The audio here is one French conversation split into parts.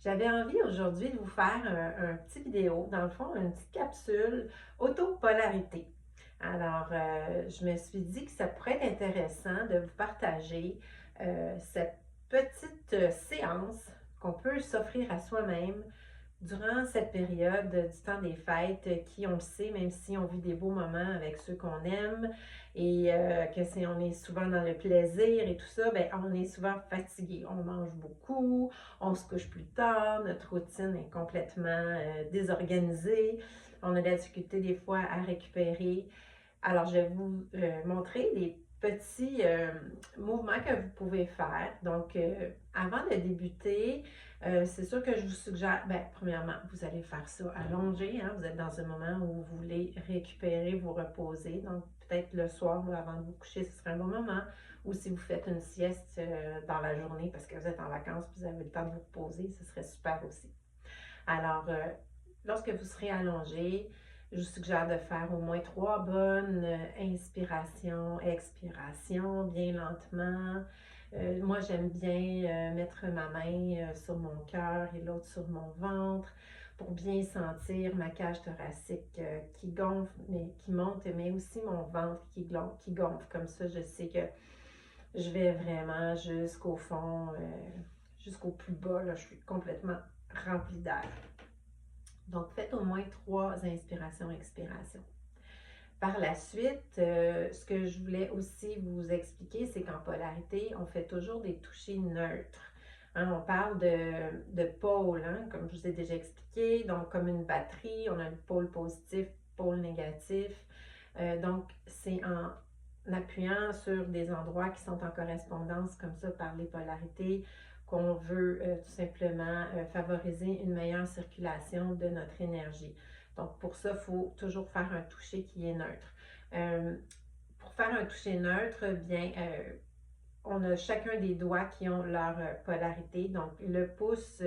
J'avais envie aujourd'hui de vous faire un petit vidéo, dans le fond, une petite capsule autopolarité. Alors, je me suis dit que ça pourrait être intéressant de vous partager cette petite séance qu'on peut s'offrir à soi-même durant cette période du temps des fêtes, qui, on le sait, même si on vit des beaux moments avec ceux qu'on aime et que si on est souvent dans le plaisir et tout ça, ben on est souvent fatigué. On mange beaucoup, on se couche plus tard, notre routine est complètement désorganisée, on a de la difficulté des fois à récupérer. Alors, je vais vous montrer des petits mouvements que vous pouvez faire. Donc, avant de débuter, c'est sûr que je vous suggère, ben, premièrement, vous allez faire ça allongé, hein, vous êtes dans un moment où vous voulez récupérer, vous reposer. Donc, peut-être le soir, là, avant de vous coucher, ce serait un bon moment. Ou si vous faites une sieste dans la journée parce que vous êtes en vacances, vous avez le temps de vous reposer, ce serait super aussi. Alors, lorsque vous serez allongé, je vous suggère de faire au moins 3 bonnes inspirations, expirations, bien lentement. Moi, j'aime bien mettre ma main sur mon cœur et l'autre sur mon ventre pour bien sentir ma cage thoracique qui gonfle, mais qui monte, mais aussi mon ventre qui gonfle. Comme ça, je sais que je vais vraiment jusqu'au fond, jusqu'au plus bas. Là, je suis complètement remplie d'air. Donc, faites au moins 3 inspirations-expirations. Par la suite, ce que je voulais aussi vous expliquer, c'est qu'en polarité, on fait toujours des touchés neutres. Hein, on parle de pôle, hein, comme je vous ai déjà expliqué, donc comme une batterie, on a le pôle positif, pôle négatif. Donc, c'est en appuyant sur des endroits qui sont en correspondance comme ça par les polarités qu'on veut tout simplement favoriser une meilleure circulation de notre énergie. Donc, pour ça, il faut toujours faire un toucher qui est neutre. Euh, pour faire un toucher neutre, bien, on a chacun des doigts qui ont leur polarité. Donc, le pouce,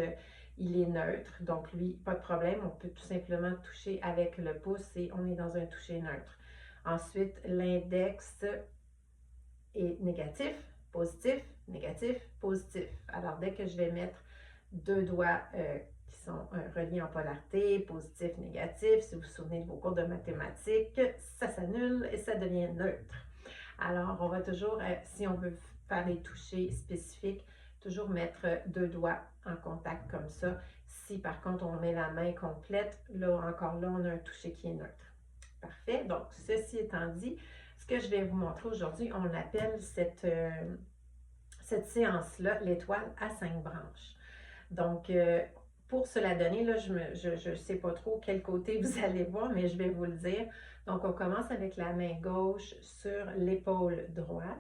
il est neutre. Donc, lui, pas de problème. On peut tout simplement toucher avec le pouce et on est dans un toucher neutre. Ensuite, l'index est négatif, positif, négatif, positif. Alors, dès que je vais mettre 2 doigts qui sont reliés en polarité, positif, négatif, si vous vous souvenez de vos cours de mathématiques, ça s'annule et ça devient neutre. Alors, on va toujours, si on veut faire des touchés spécifiques, toujours mettre 2 doigts en contact comme ça. Si par contre on met la main complète, là encore là, on a un toucher qui est neutre. Parfait. Donc, ceci étant dit, ce que je vais vous montrer aujourd'hui, on appelle cette séance-là l'étoile à 5 branches. Donc, pour cela donner, là, je ne sais pas trop quel côté vous allez voir, mais je vais vous le dire. Donc, on commence avec la main gauche sur l'épaule droite.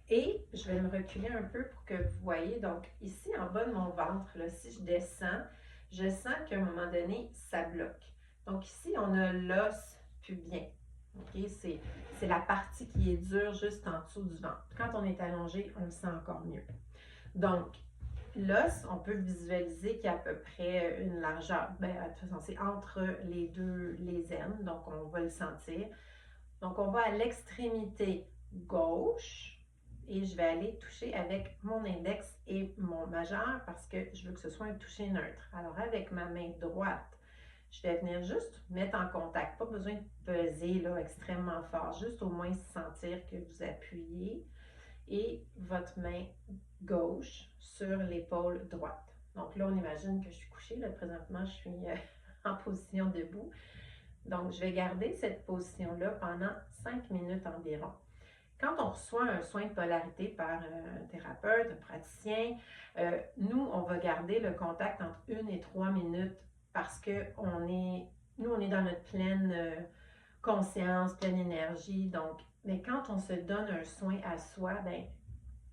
Et je vais me reculer un peu pour que vous voyez. Donc, ici, en bas de mon ventre, là, si je descends, je sens qu'à un moment donné, ça bloque. Donc, ici, on a l'os pubien. OK? C'est la partie qui est dure juste en dessous du ventre. Quand on est allongé, on le sent encore mieux. Donc, l'os, on peut visualiser qu'il y a à peu près une largeur. Ben, de toute façon, c'est entre les aines, donc on va le sentir. Donc, on va à l'extrémité gauche et je vais aller toucher avec mon index et mon majeur parce que je veux que ce soit un toucher neutre. Alors, avec ma main droite, je vais venir juste mettre en contact. Pas besoin de peser là, extrêmement fort, juste au moins sentir que vous appuyez et votre main gauche sur l'épaule droite. Donc là, on imagine que je suis couchée. Là, présentement, je suis en position debout. Donc, je vais garder cette position-là pendant 5 minutes environ. Quand on reçoit un soin de polarité par un thérapeute, un praticien, nous, on va garder le contact entre 1 et 3 minutes parce que nous, on est dans notre pleine conscience, pleine énergie. Donc, mais quand on se donne un soin à soi, ben,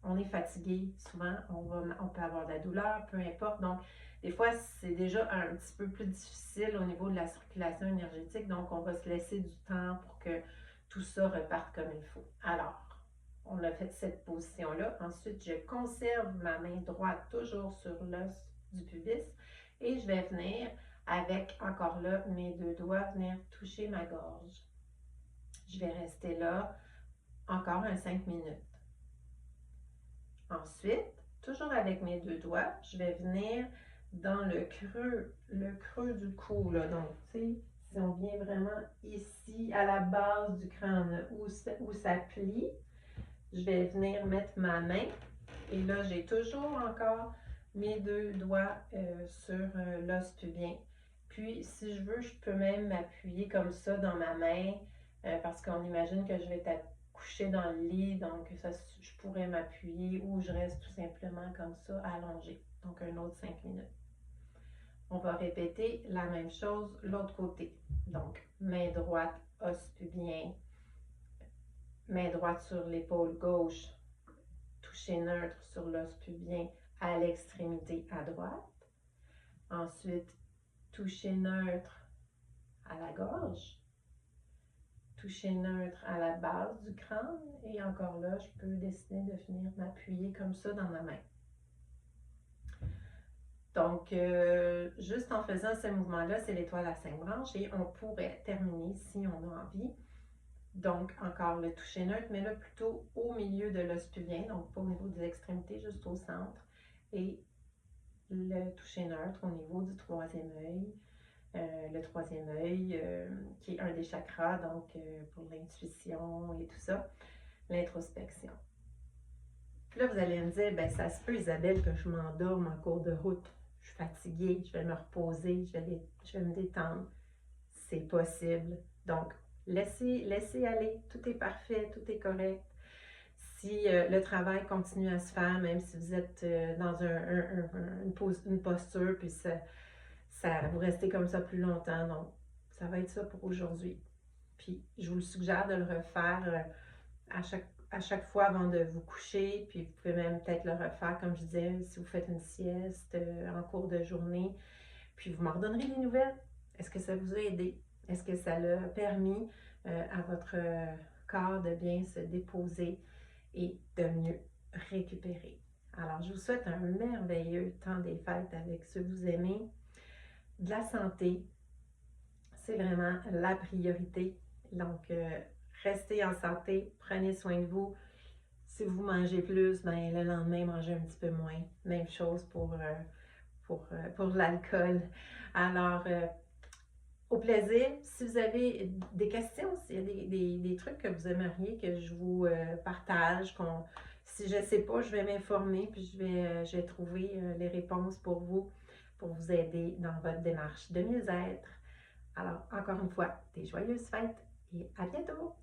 on est fatigué, souvent on peut avoir de la douleur, peu importe. Donc, des fois, c'est déjà un petit peu plus difficile au niveau de la circulation énergétique. Donc, on va se laisser du temps pour que tout ça reparte comme il faut. Alors, on a fait cette position-là. Ensuite, je conserve ma main droite toujours sur l'os du pubis et je vais venir avec encore là mes 2 doigts, venir toucher ma gorge. Je vais rester là encore un 5 minutes. Ensuite, toujours avec mes 2 doigts, je vais venir dans le creux du cou, là. Donc, tu sais, si on vient vraiment ici, à la base du crâne, où ça plie, je vais venir mettre ma main. Et là, j'ai toujours encore mes deux doigts sur l'os pubien. Puis, si je veux, je peux même m'appuyer comme ça dans ma main, parce qu'on imagine que je vais être couchée dans le lit, donc ça, je pourrais m'appuyer ou je reste tout simplement comme ça, allongée. Donc, un autre 5 minutes. On va répéter la même chose l'autre côté. Donc, main droite, os pubien, main droite sur l'épaule gauche, toucher neutre sur l'os pubien à l'extrémité à droite. Ensuite, toucher neutre à la gorge, toucher neutre à la base du crâne et encore là, je peux décider de venir m'appuyer comme ça dans ma main. Donc, juste en faisant ce mouvement-là, c'est l'étoile à 5 branches et on pourrait terminer si on a envie. Donc, encore le toucher neutre, mais là plutôt au milieu de l'os pubien, donc pas au niveau des extrémités, juste au centre. Et le toucher neutre au niveau du troisième œil. Le troisième œil, qui est un des chakras, donc pour l'intuition et tout ça, l'introspection. Puis là, vous allez me dire, ben ça se peut, Isabelle, que je m'endorme en cours de route. Je suis fatiguée, je vais me reposer, je vais me détendre. C'est possible. Donc, laissez aller, tout est parfait, tout est correct. Si le travail continue à se faire, même si vous êtes dans une posture, puis vous restez comme ça plus longtemps, donc ça va être ça pour aujourd'hui. Puis, je vous suggère de le refaire à chaque fois avant de vous coucher, puis vous pouvez même peut-être le refaire, comme je disais, si vous faites une sieste en cours de journée, puis vous m'en redonnerez des nouvelles. Est-ce que ça vous a aidé? Est-ce que ça l'a permis à votre corps de bien se déposer et de mieux récupérer? Alors, je vous souhaite un merveilleux temps des fêtes avec ceux que vous aimez. De la santé, c'est vraiment la priorité. Donc, restez en santé, prenez soin de vous. Si vous mangez plus, ben, le lendemain, mangez un petit peu moins. Même chose pour l'alcool. Alors, au plaisir. Si vous avez des questions, s'il y a des trucs que vous aimeriez que je vous partage, si je ne sais pas, je vais m'informer, puis je vais trouver les réponses pour vous aider dans votre démarche de mieux-être. Alors, encore une fois, des joyeuses fêtes et à bientôt!